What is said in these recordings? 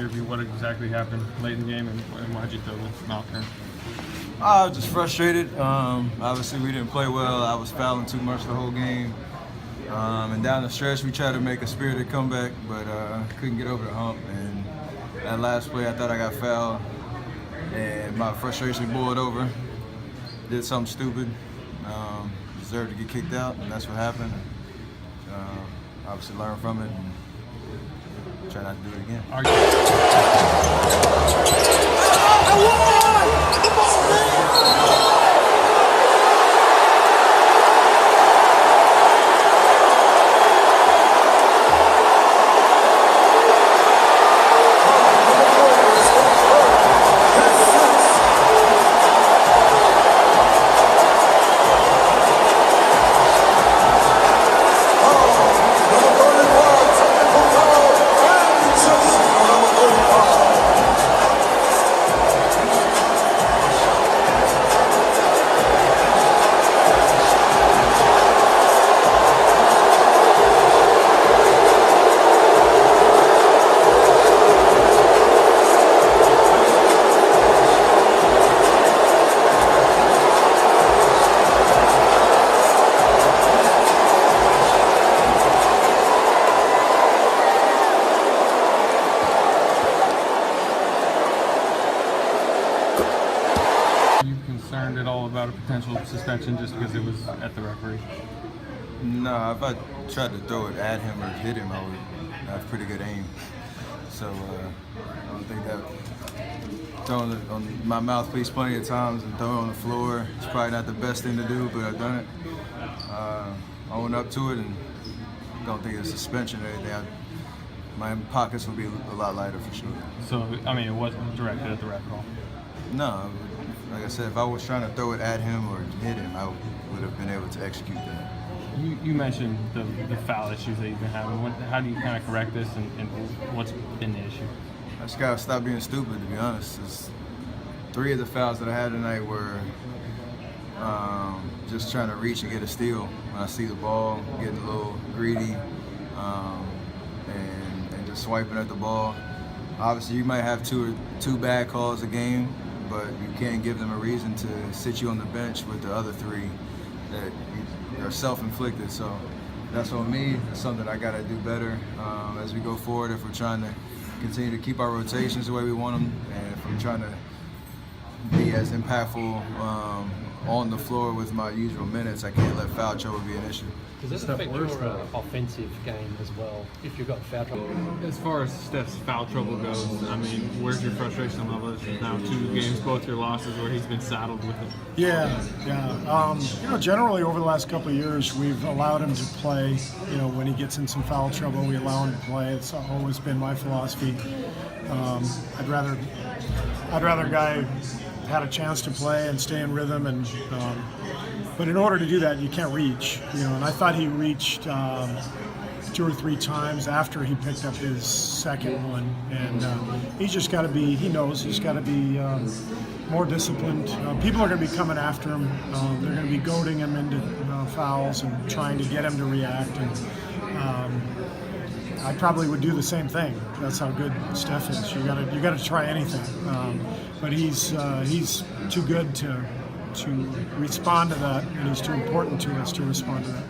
interview. What exactly happened late in the game, and why'd you throw the foul, Kerr? I was just frustrated. Obviously, we didn't play well. I was fouling too much the whole game. And down the stretch, we tried to make a spirited comeback, but couldn't get over the hump. And that last play, I thought I got fouled, and my frustration boiled over. Did something stupid. Deserved to get kicked out, and that's what happened. Obviously, learn from it and try not to do it again. Concerned at all about a potential suspension just because it was at the referee? No, if I tried to throw it at him or hit him, I would have pretty good aim. So I don't think that throwing it on my mouthpiece plenty of times and throwing it on the floor is probably not the best thing to do, but I've done it. Own up to it and don't think it's suspension or anything. My pockets would be a lot lighter for sure. So, I mean, it wasn't directed at the ref at all? No, like I said, if I was trying to throw it at him or hit him, I would have been able to execute that. You mentioned the foul issues that you've been having. How do you kind of correct this, and what's been the issue? I just gotta stop being stupid, to be honest. 3 of the fouls that I had tonight were just trying to reach and get a steal. When I see the ball, getting a little greedy, and just swiping at the ball. Obviously, you might have two bad calls a game, but you can't give them a reason to sit you on the bench with the other 3 that are self-inflicted. So that's on me. It's something I got to do better as we go forward if we're trying to continue to keep our rotations the way we want them, and if I'm trying to be as impactful on the floor with my usual minutes, I can't let foul trouble be an issue. Does that affect your offensive game as well, if you've got foul trouble? As far as Steph's foul trouble goes, I mean, where's your frustration level? It's now 2 games, both your losses, where he's been saddled with it. Yeah. Generally over the last couple of years, we've allowed him to play. When he gets in some foul trouble, we allow him to play. It's always been my philosophy. I'd rather a guy had a chance to play and stay in rhythm, and but in order to do that, you can't reach. And I thought he reached 2 or 3 times after he picked up his second one, and he's just got to be. He knows he's got to be more disciplined. People are going to be coming after him. They're going to be goading him into fouls and trying to get him to react. And I probably would do the same thing. That's how good Steph is. You got to try anything. But he's too good to respond to that, and he's too important to us to respond to that.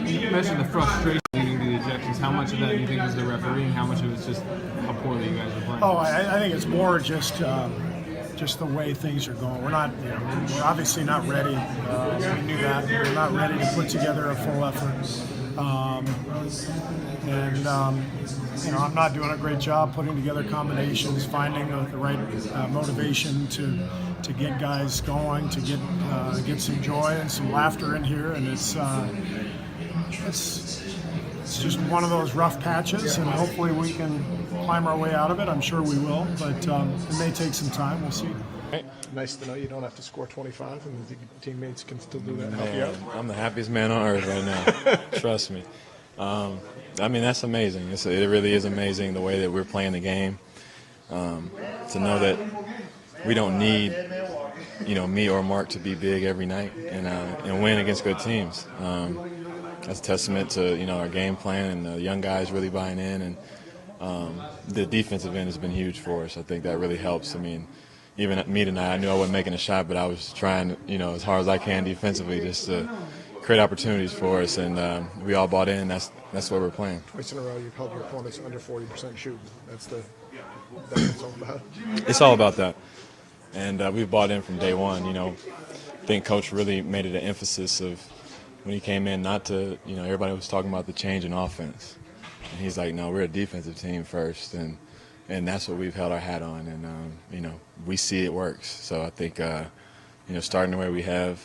You mentioned the frustration leading to the ejections. How much of that do you think is the referee, and how much of it's just how poorly you guys are playing? Oh, I think it's more just the way things are going. We're not, we're obviously not ready. We knew that. We're not ready to put together a full effort. I'm not doing a great job putting together combinations, finding the right motivation to get guys going, to get some joy and some laughter in here, and it's just one of those rough patches, and hopefully we can climb our way out of it. I'm sure we will, but it may take some time. We'll see. Nice to know you don't have to score 25 and the teammates can still do that and help you out. I'm the happiest man on earth right now. Trust me. I mean, that's amazing. It really is amazing the way that we're playing the game. To know that we don't need, me or Mark to be big every night and win against good teams. That's a testament to, our game plan and the young guys really buying in. And the defensive end has been huge for us. I think that really helps. I mean, even me tonight, I knew I wasn't making a shot, but I was trying, as hard as I can defensively just to create opportunities for us, and we all bought in. That's what we're playing. Twice in a row, you've held your opponents under 40% shooting. That's what it's all about. It's all about that, and we've bought in from day one. I think Coach really made it an emphasis of when he came in not to, everybody was talking about the change in offense, and he's like, no, we're a defensive team first, and that's what we've held our hat on, and we see it works. So I think starting the way we have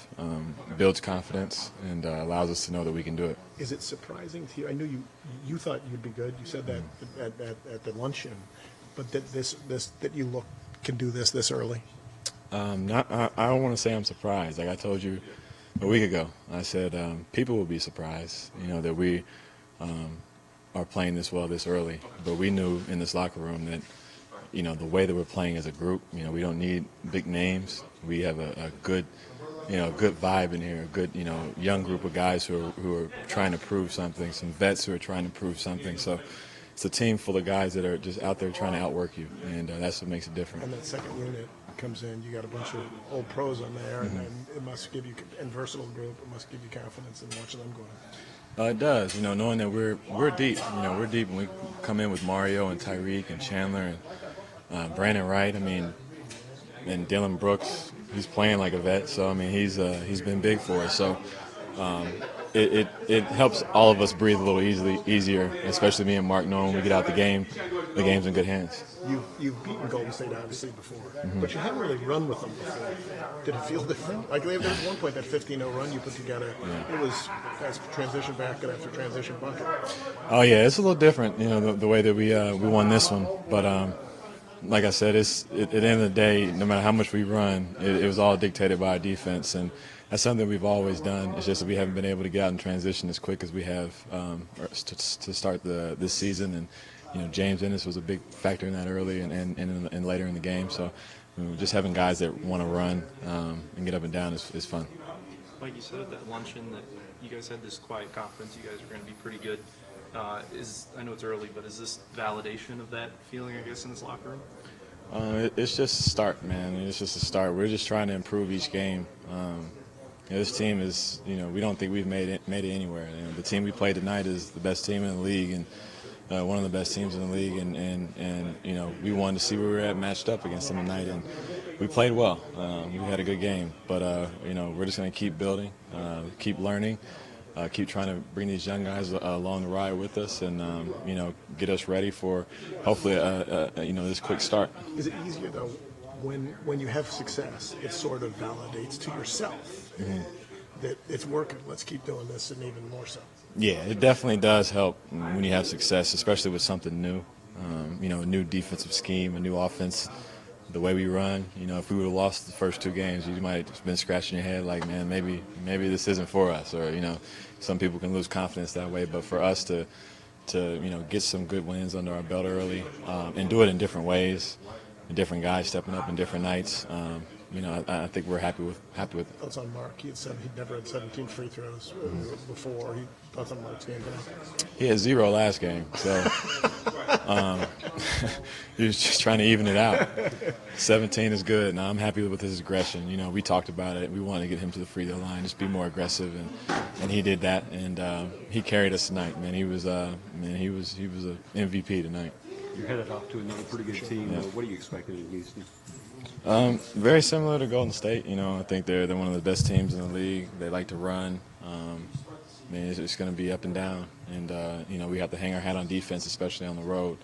builds confidence and allows us to know that we can do it. Is it surprising to you? I knew you thought you'd be good. You said that at the luncheon, but that you can do this early. I don't want to say I'm surprised. Like I told you a week ago, I said people will be surprised, that we are playing this well this early. But we knew in this locker room that, the way that we're playing as a group, we don't need big names. We have a good, good vibe in here, a good, young group of guys who are trying to prove something, some vets who are trying to prove something. So it's a team full of guys that are just out there trying to outwork you, and that's what makes it different. And that second unit comes in, you got a bunch of old pros on there, and it must give you, and versatile group, it must give you confidence in watching them go. It does, knowing that we're deep. We're deep, and we come in with Mario and Tyreek and Chandler and Brandon Wright. And Dylan Brooks, he's playing like a vet, so he's been big for us. So it helps all of us breathe a little easier, especially me and Mark, knowing when we get out the game's in good hands. You've beaten Golden State obviously before, but you haven't really run with them before. Did it feel different? Like there was one point, that 15-0 run you put together, it was as transition basket after transition bucket. Oh yeah, it's a little different, the way that we won this one. But like I said, at the end of the day, no matter how much we run, it was all dictated by our defense, and that's something we've always done. It's just that we haven't been able to get out in transition as quick as we have to start this season. And James Ennis was a big factor in that early and later in the game. So just having guys that want to run and get up and down is fun. Like you said at that luncheon, that you guys had this quiet confidence. You guys are going to be pretty good. I know it's early, but is this validation of that feeling, I guess, in this locker room? It's just a start, man. It's just a start. We're just trying to improve each game. This team is, we don't think we've made it anywhere. The team we played tonight is the best team in the league and one of the best teams in the league. And we wanted to see where we were at matched up against them tonight, and we played well. We had a good game, but we're just going to keep building, keep learning. Keep trying to bring these young guys along the ride with us, and get us ready for hopefully this quick start. Is it easier though when you have success? It sort of validates to yourself that it's working. Let's keep doing this, and even more so. Yeah, it definitely does help when you have success, especially with something new. A new defensive scheme, a new offense. The way we run, if we would have lost the first two games, you might have been scratching your head like, man, maybe this isn't for us. Or, some people can lose confidence that way. But for us to get some good wins under our belt early and do it in different ways, and different guys stepping up in different nights, I think we're happy with it. Thoughts on Mark? He had said he'd never had 17 free throws before. Thoughts on Mark's game tonight? He had 0 last game, so he was just trying to even it out. 17 is good. Now I'm happy with his aggression. We talked about it. We wanted to get him to the free throw line, just be more aggressive, and he did that. And he carried us tonight, man. He was a MVP tonight. You're headed off to another pretty good team. Yeah. What are you expecting in Houston? Very similar to Golden State. I think they're one of the best teams in the league. They like to run. It's going to be up and down, and we have to hang our hat on defense, especially on the road.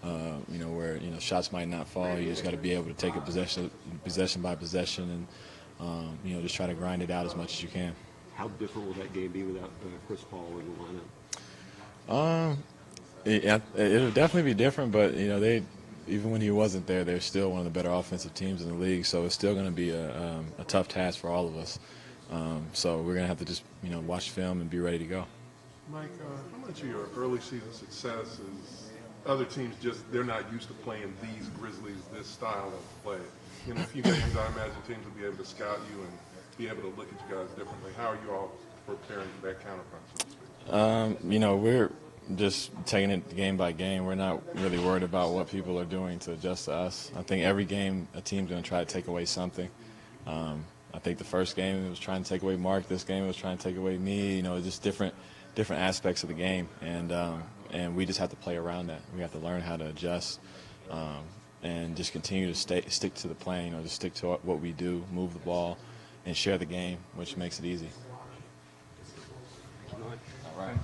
Where shots might not fall. You just got to be able to take it possession by possession, and just try to grind it out as much as you can. How different will that game be without Chris Paul in the lineup? It'll definitely be different, but even when he wasn't there, they're still one of the better offensive teams in the league. So it's still going to be a tough task for all of us. So we're going to have to just watch film and be ready to go. Mike, how much of your early season success is other teams they're not used to playing these Grizzlies, this style of play? In a few games, I imagine teams will be able to scout you and be able to look at you guys differently. How are you all preparing for that counterpunch, so to speak? just taking it game by game. We're not really worried about what people are doing to adjust to us. I think every game a team's going to try to take away something. I think the first game it was trying to take away Mark. This game it was trying to take away me. You know, just different aspects of the game, and we just have to play around that. We have to learn how to adjust and just continue to stick to the plan. You know, just stick to what we do, move the ball, and share the game, which makes it easy. All right. All right.